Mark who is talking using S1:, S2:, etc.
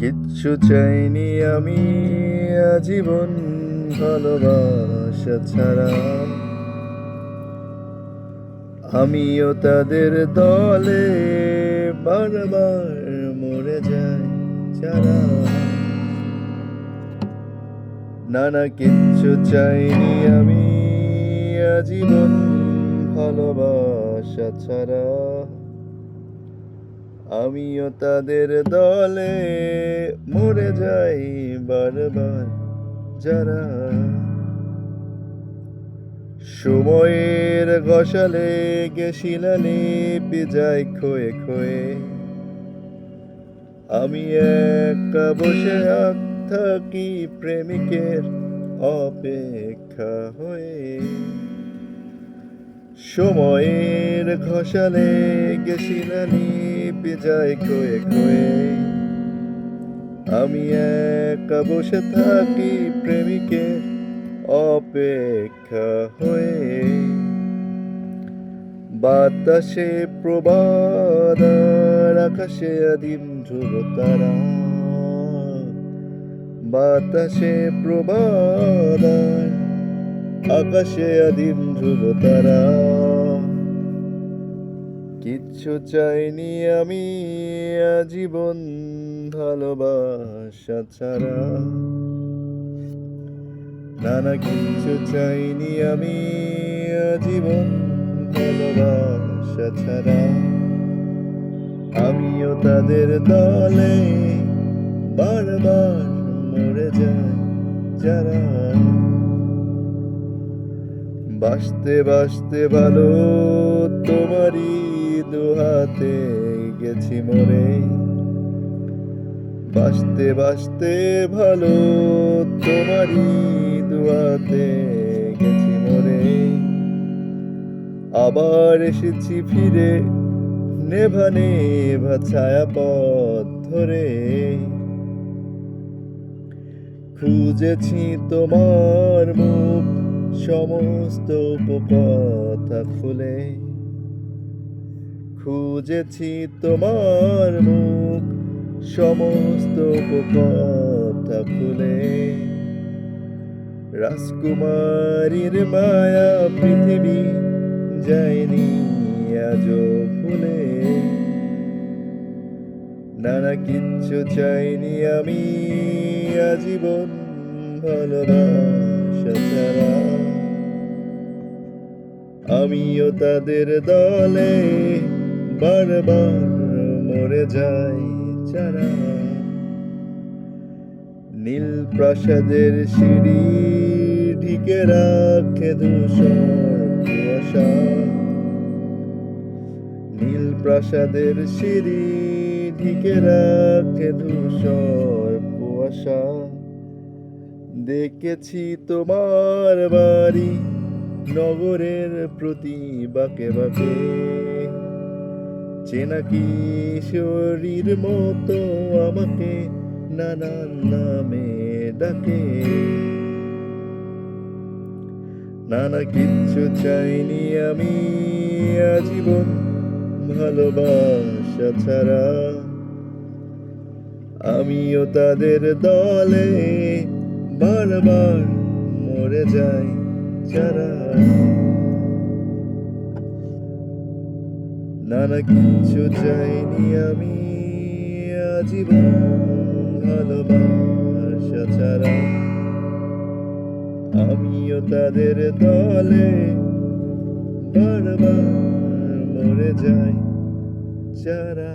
S1: কিচ্ছু চাইনি আমি আজীবন ভালোবাসা ছাড়া। আমিও তাদের দলে বারবার মরে যাই যারা। না কিচ্ছু চাইনি আমি আজীবন ভালোবাসা ছাড়া। আমিও তাদের দলে মরে যাই বারবার যারা। সময়ের ঘষালে শিলালিপি যায় ক্ষয়ে ক্ষয়ে। আমি একা বসে থাকি প্রেমিকের অপেক্ষা হয়ে। সময়ের ঘষালে শিলালিপি যায় ক্ষয়ে ক্ষয়ে। আমি একা বসে থাকি প্রেমিকের অপেক্ষা হয়ে। বাতাসে প্রবাদ আর আকাশে আদিম ধ্রুব তারা। বাতাসে প্রবাদ আর আকাশে আদিম ধ্রুব তারা। কিচ্ছু চাইনি আমি আজীবন ভালোবাসা ছাড়া। না কিচ্ছু চাইনি আমি আজীবন ভালোবাসা ছাড়া। আমিও তাদের দলে বারবার মরে যাই যারা। বাসতে বাসতে ভালো তোমারই দুহাতে গেছি মরে। বাসতে বাসতে ভালো তোমারই দুহাতে গেছি মরে। আবার এসেছি ফিরে নেভা নেভা ছায়াপথ ধরে। খুঁজেছি তোমার মুখ সমস্ত উপকথা খুলে। খুঁজেছি তোমার মুখ সমস্ত উপকথা খুলে। রাজকুমারীর মায়া পৃথিবী যায়নি আজও ভুলে। না কিচ্ছু চাইনি আমি আজীবন ভালোবাসা ছাড়া। আমিও তাদের দলে বারবার মরে যাই যারা। নীল প্রাসাদের সিঁড়ি ঢেকে রাখে ধূসর কুয়াশা। নীল প্রাসাদের সিঁড়ি ঢেকে রাখে ধূসর কুয়াশা। দেখেছি তোমার বাড়ি নগরের প্রতি বাঁকে বাঁকে। চেনা কিশোরীর মতো আমাকে নানান নামে ডাকে। না কিচ্ছু চাইনি আমি আজীবন ভালোবাসা ছাড়া। আমিও তাদের দলে বারবার মরে যাই যারা। না কিচ্ছু চাইনি আমি আজীবন ভালোবাসা ছাড়া। আমিও তাদের দলে বারবার মরে যাই যারা।